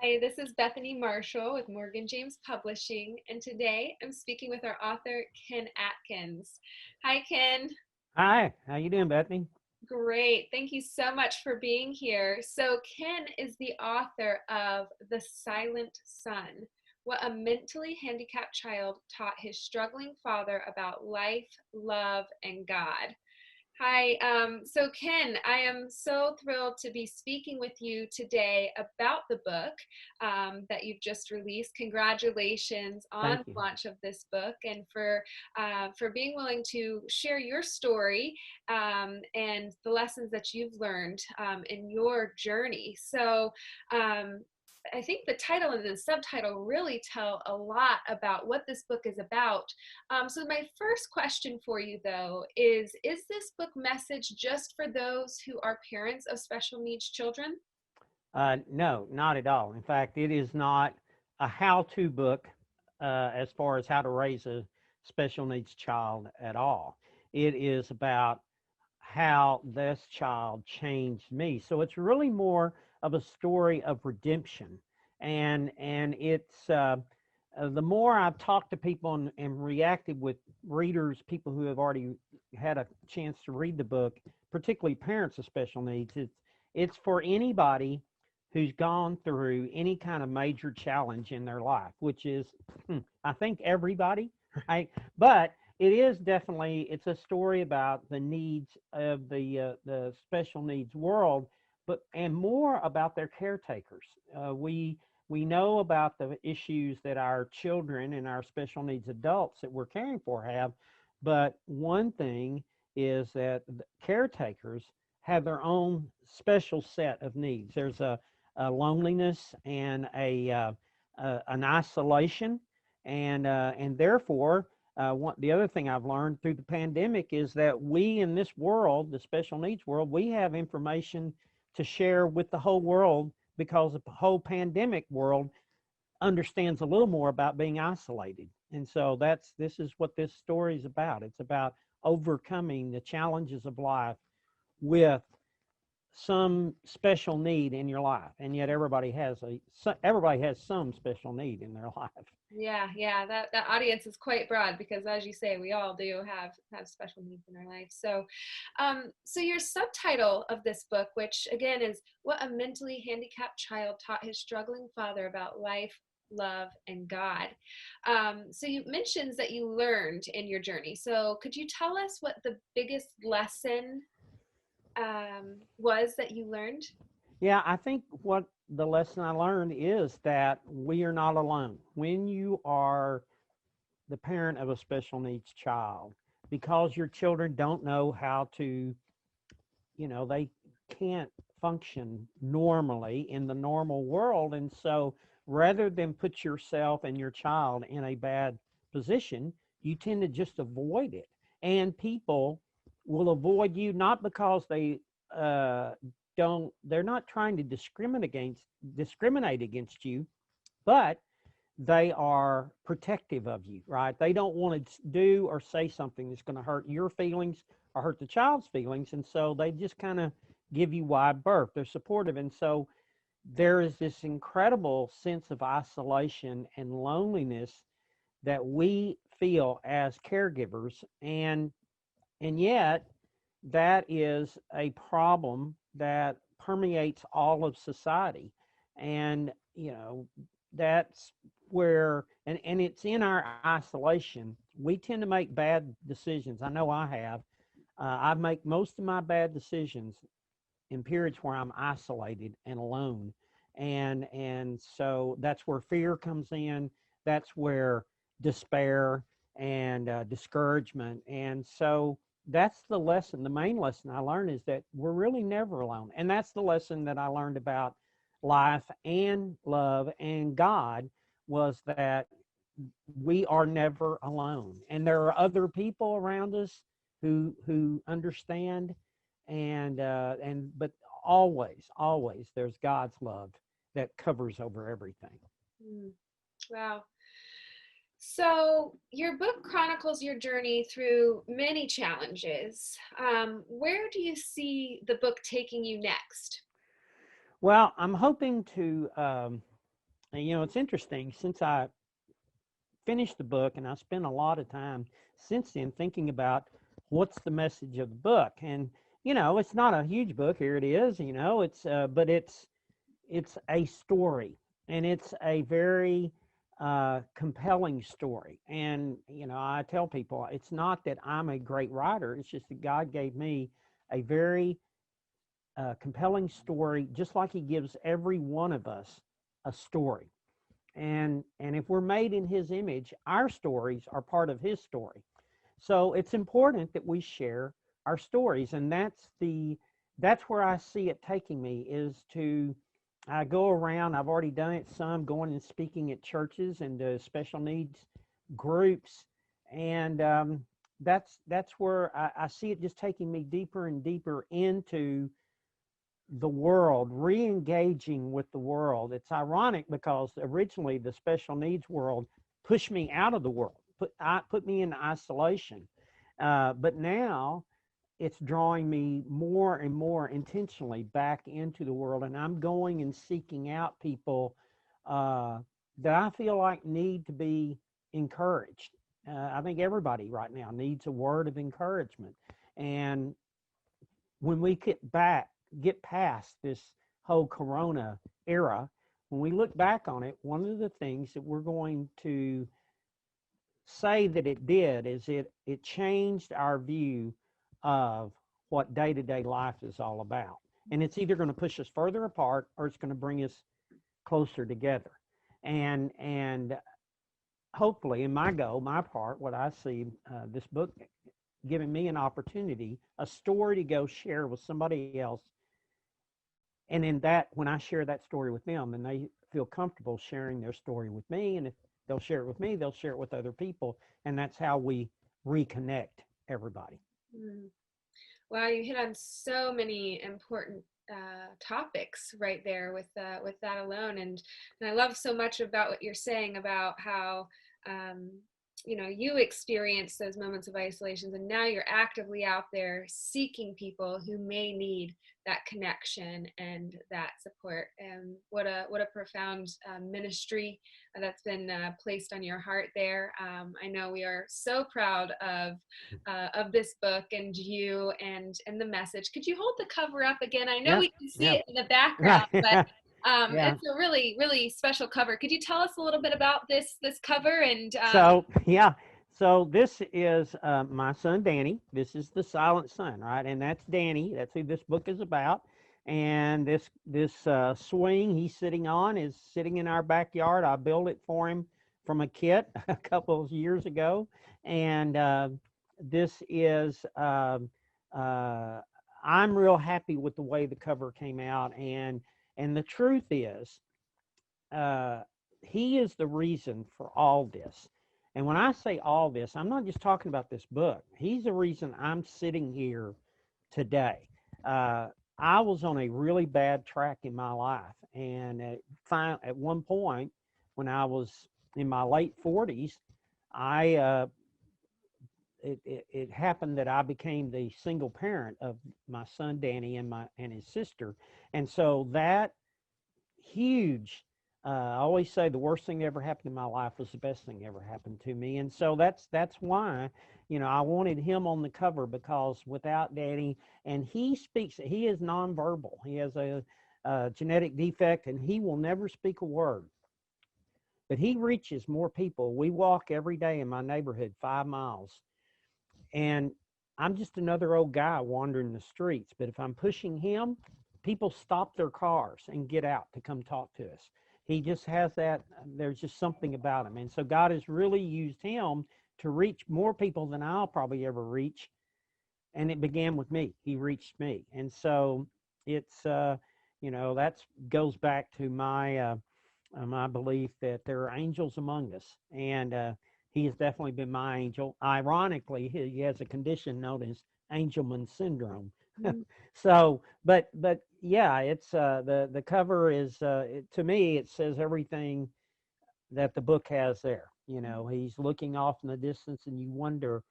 Hi, this is Bethany Marshall with Morgan James Publishing, and today I'm speaking with our author, Ken Atkins. Hi, Ken. Hi, how you doing, Bethany? Great. Thank you so much for being here. So, Ken is the author of The Silent Son: What a Mentally Handicapped Child Taught His Struggling Father About Life, Love, and God. Hi. So, Ken, I am so thrilled to be speaking with you today about the book that you've just released. Congratulations on Thank you. the launch of this book and for being willing to share your story and the lessons that you've learned in your journey. So, um, I think the title and the subtitle really tell a lot about what this book is about. So my first question for you though is this book message just for those who are parents of special needs children? No, not at all. In fact, it is not a how-to book as far as how to raise a special needs child at all. It is about how this child changed me. So it's really more of a story of redemption, and it's the more I've talked to people and reacted with readers, people who have already had a chance to read the book, particularly parents of special needs. It's for anybody who's gone through any kind of major challenge in their life, which is, I think, everybody, right? But it is definitely it's a story about the needs of the special needs world, but and more about their caretakers. We know about the issues that our children and our special needs adults that we're caring for have, but one thing is that the caretakers have their own special set of needs. There's a loneliness and an isolation, and therefore the other thing I've learned through the pandemic is that we in this world, the special needs world, we have information to share with the whole world because the whole pandemic world understands a little more about being isolated. And so this is what this story is about. It's about overcoming the challenges of life with some special need in your life, and yet everybody has some special need in their life. Yeah, that audience is quite broad because as you say, we all do have special needs in our life. So so your subtitle of this book, which again is What a Mentally Handicapped Child Taught His Struggling Father About Life, Love, and God. So you mentioned that you learned in your journey. So could you tell us what the biggest lesson was that you learned? Yeah, I think what the lesson I learned is that we are not alone. When you are the parent of a special needs child, because your children don't know how to, they can't function normally in the normal world. And so rather than put yourself and your child in a bad position, you tend to just avoid it. And people will avoid you not because they uh, they're not trying to discriminate against you, but they are protective of you, right? They don't want to do or say something that's going to hurt your feelings or hurt the child's feelings. And so they just kind of give you wide berth. They're supportive. And so there is this incredible sense of isolation and loneliness that we feel as caregivers. And yet that is a problem that permeates all of society. And that's where and it's in our isolation we tend to make bad decisions. I know I have. I make most of my bad decisions in periods where I'm isolated and alone, and so that's where fear comes in. That's where despair and discouragement. And so that's the lesson. The main lesson I learned is that we're really never alone, and that's the lesson that I learned about life and love and God, was that we are never alone, and there are other people around us who understand, and but always there's God's love that covers over everything. Mm, wow. So, your book chronicles your journey through many challenges. Where do you see the book taking you next? Well, I'm hoping to. And, you know, it's interesting, since I finished the book, and I spent a lot of time since then thinking about what's the message of the book. And, you know, it's not a huge book. Here it is, you know, but it's a story, and it's a very compelling story. And, you know, I tell people it's not that I'm a great writer, it's just that God gave me a very compelling story, just like He gives every one of us a story. And if we're made in His image, our stories are part of His story. So it's important that we share our stories, and that's where I see it taking me, is to I go around. I've already done it some, going and speaking at churches and special needs groups, and that's where I see it just taking me deeper and deeper into the world, re-engaging with the world. It's ironic because originally the special needs world pushed me out of the world, put me in isolation, but now it's drawing me more and more intentionally back into the world, and I'm going and seeking out people uh, that I feel like need to be encouraged. I think everybody right now needs a word of encouragement, and when we get past this whole corona era, when we look back on it, one of the things that we're going to say that it did is it changed our view of what day-to-day life is all about. And it's either going to push us further apart, or it's going to bring us closer together. And hopefully, in my goal, my part, what I see, this book giving me an opportunity, a story to go share with somebody else. And in that, when I share that story with them, and they feel comfortable sharing their story with me, and if they'll share it with me, they'll share it with other people, and that's how we reconnect everybody. Mm. Wow, you hit on so many important topics right there with that alone, and I love so much about what you're saying about how um, you know, you experience those moments of isolations, and now you're actively out there seeking people who may need that connection and that support. And what a profound ministry that's been placed on your heart there. I know we are so proud of this book and you and the message. Could you hold the cover up again? I know Yep, we can see yep. it in the background, Right. but Yeah. it's a really really special cover. Could you tell us a little bit about this cover and So, yeah. So this is my son Danny. This is the silent son, right? And that's Danny. That's who this book is about. And this swing he's sitting on is sitting in our backyard. I built it for him from a kit a couple of years ago. And this is uh, I'm real happy with the way the cover came out. And the truth is, uh, he is the reason for all this. And when I say all this, I'm not just talking about this book. He's the reason I'm sitting here today. Uh, I was on a really bad track in my life, and at one point, when I was in my late 40s, I it happened that I became the single parent of my son Danny and his sister, and so that huge. I always say the worst thing that ever happened in my life was the best thing that ever happened to me, and so that's why, you know, I wanted him on the cover, because without Daddy, and he speaks, he is nonverbal. He has a genetic defect, and he will never speak a word, but he reaches more people. We walk every day in my neighborhood 5 miles, and I'm just another old guy wandering the streets. But if I'm pushing him, people stop their cars and get out to come talk to us. He just has that, there's just something about him. And so God has really used him to reach more people than I'll probably ever reach. And it began with me. He reached me. And so it's, you know, that goes back to my belief that there are angels among us. And he has definitely been my angel. Ironically, he has a condition known as Angelman syndrome. So, but yeah, it's the cover is to me, it says everything that the book has there. You know, he's looking off in the distance, and you wonder,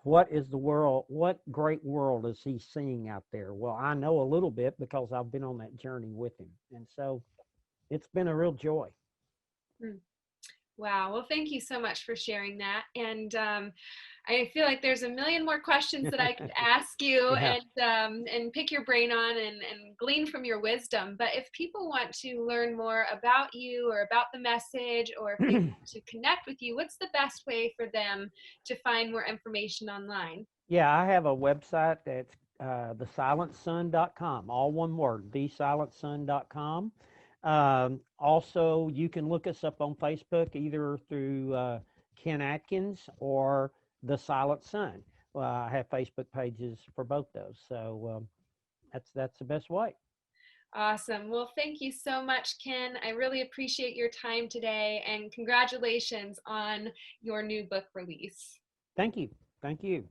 what is the world? What great world is he seeing out there? Well, I know a little bit because I've been on that journey with him, and so It's been a real joy. Hmm. Wow. Well, thank you so much for sharing that. And I feel like there's a million more questions that I could ask you Yeah. and pick your brain on and glean from your wisdom. But if people want to learn more about you or about the message, or if they want to connect with you, what's the best way for them to find more information online? Yeah, I have a website that's thesilencsun.com, all one word, thesilencsun.com. Also, you can look us up on Facebook either through Ken Atkins or The Silent Sun. I have Facebook pages for both those, so that's the best way. Awesome. Well, thank you so much, Ken. I really appreciate your time today, and congratulations on your new book release. Thank you. Thank you.